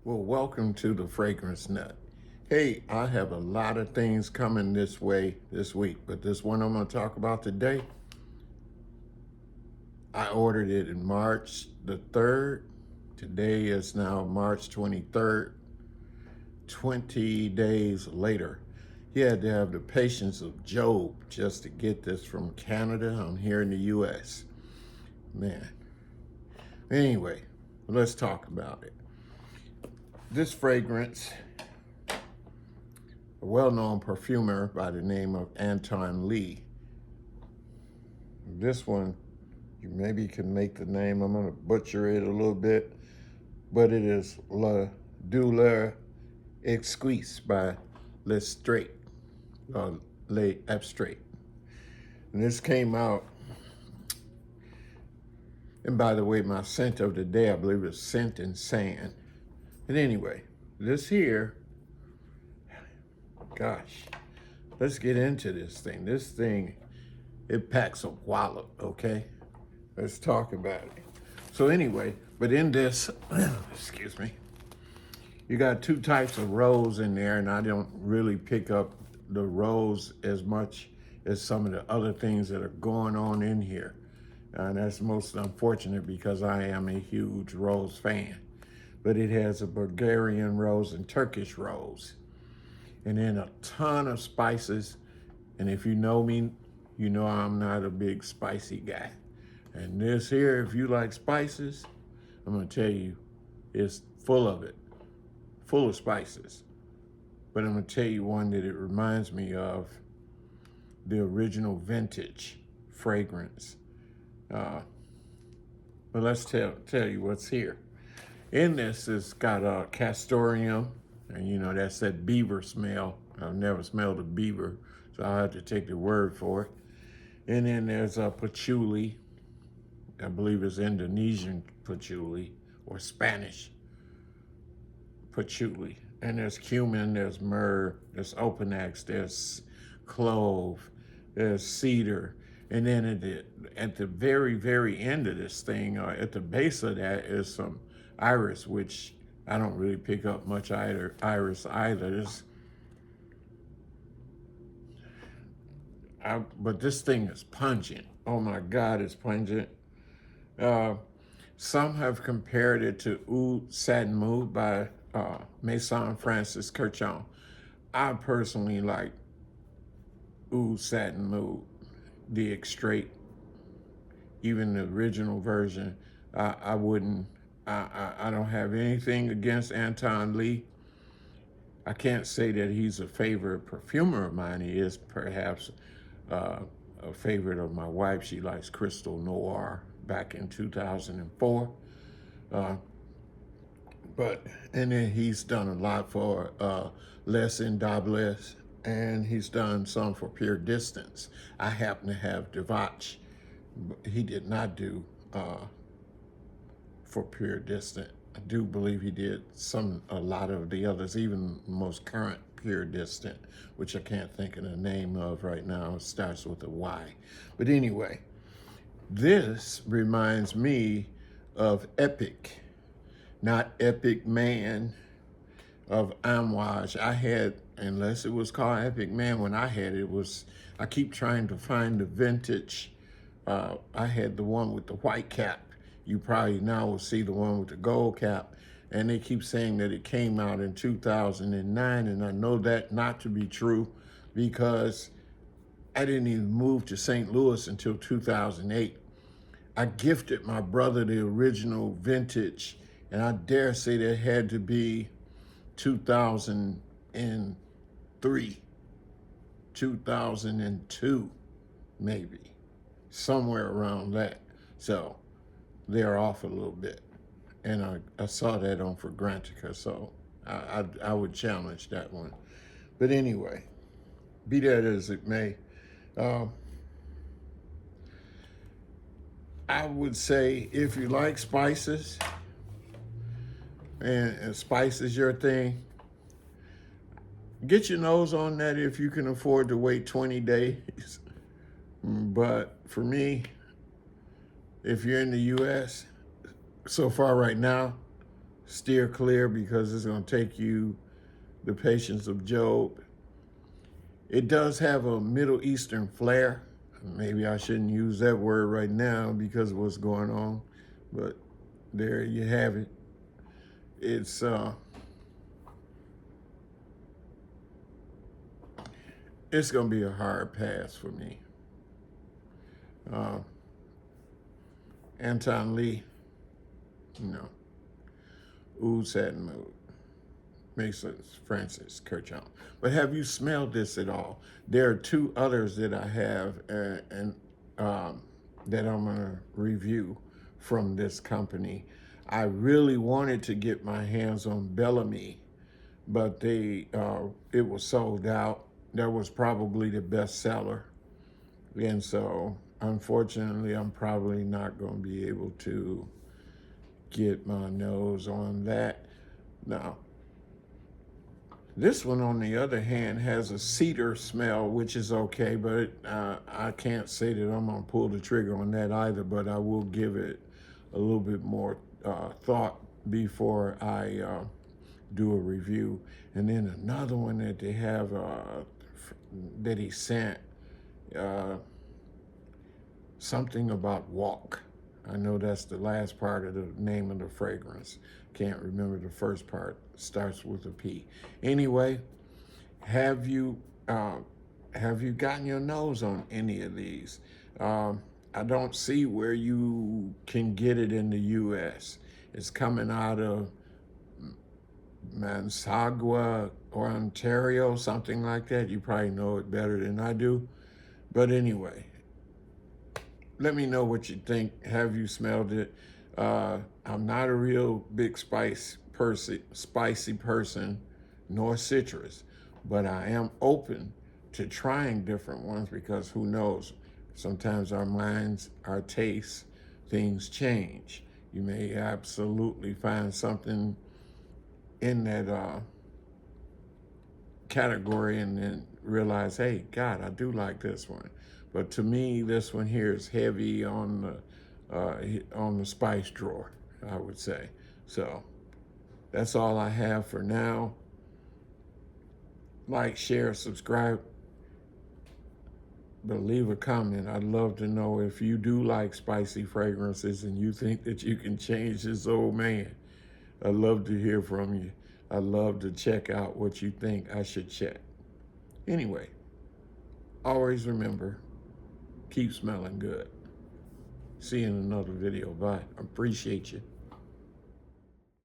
Well, welcome to the Fragrance Nut. Hey, I have a lot of things coming this way this week, but this one I'm going to talk about today, I ordered it in March the 3rd. Today is now March 23rd, 20 days later. He had to have the patience of Job just to get this from Canada. I'm here in the US. Man. Anyway, let's talk about it. This fragrance, a well-known perfumer by the name of Anton Lee. This one, you maybe can make the name, I'm gonna butcher it a little bit, but it is Douleur Exquise by Lestrade, Le Abstrait. And this came out, and by the way, my scent of the day, I believe is Scent and Sand. But anyway, this here, gosh, let's get into this thing. This thing, it packs a wallop, okay? Let's talk about it. So anyway, but in this, excuse me, you got two types of rose in there, and I don't really pick up the rose as much as some of the other things that are going on in here. And that's most unfortunate because I am a huge rose fan. But it has a Bulgarian rose and Turkish rose. And then a ton of spices. And if you know me, you know I'm not a big spicy guy. And this here, if you like spices, I'm gonna tell you, it's full of it, full of spices. But I'm gonna tell you one that it reminds me of, the original vintage fragrance. But let's tell you what's here. In this, it's got castoreum, and you know, that's that beaver smell. I've never smelled a beaver, so I'll have to take the word for it. And then there's patchouli. I believe it's Indonesian patchouli or Spanish patchouli. And there's cumin, there's myrrh, there's opanax, there's clove, there's cedar. And then at the very, very end of this thing, at the base of that is some iris, which I don't really pick up much iris either. But this thing is pungent. Oh my God, it's pungent. Some have compared it to Oud Satin Mood by Maison Francis Kurkdjian. I personally like Oud Satin Mood, the Extrait, even the original version. I wouldn't. I don't have anything against Anton Lee. I can't say that he's a favorite perfumer of mine. He is perhaps a favorite of my wife. She likes Crystal Noir back in 2004. And then he's done a lot for Les Indobles, and he's done some for Pure Distance. I happen to have Devach. He did not do for Pure Distant. I do believe he did a lot of the others, even most current Pure Distant, which I can't think of the name of right now. It starts with a Y. But anyway, this reminds me of Epic, not Epic Man, of Amouage. I had, unless it was called Epic Man, when I had it, I keep trying to find the vintage. I had the one with the white cap. You probably now will see the one with the gold cap. And they keep saying that it came out in 2009, and I know that not to be true because I didn't even move to St. Louis until 2008. I gifted my brother the original vintage, and I dare say that had to be 2003, 2002, maybe, somewhere around that. So they're off a little bit. And I saw that on Fragrantica, so I would challenge that one. But anyway, be that as it may, I would say if you like spices, and spice is your thing, get your nose on that if you can afford to wait 20 days. But for me, if you're in the US, so far right now, steer clear because it's going to take you the patience of Job. It does have a Middle Eastern flair. Maybe I shouldn't use that word right now because of what's going on, but there you have it. It's going to be a hard pass for me. Anton Lee, you know, Oud Satin Mood, Masons, Francis, Kirchhoff. But have you smelled this at all? There are two others that I have and that I'm going to review from this company. I really wanted to get my hands on Bellamy, but it was sold out. That was probably the best seller. And so, unfortunately, I'm probably not going to be able to get my nose on that. Now, this one, on the other hand, has a cedar smell, which is okay, but I can't say that I'm going to pull the trigger on that either, but I will give it a little bit more thought before I do a review. And then another one that they have that he sent, something about walk. I know that's the last part of the name of the fragrance. Can't remember the first part. Starts with a P. Anyway, have you gotten your nose on any of these? I don't see where you can get it in the U.S. It's coming out of Mansagua or Ontario, something like that. You probably know it better than I do. But anyway, let me know what you think. Have you smelled it? I'm not a real big spicy person, nor citrus, but I am open to trying different ones because who knows? Sometimes our minds, our tastes, things change. You may absolutely find something in that category and then realize, hey, God, I do like this one. But to me, this one here is heavy on the spice drawer, I would say. So that's all I have for now. Like, share, subscribe, but leave a comment. I'd love to know if you do like spicy fragrances and you think that you can change this old man. I'd love to hear from you. I'd love to check out what you think I should check. Anyway, always remember, keep smelling good. See you in another video. Bye. Appreciate you.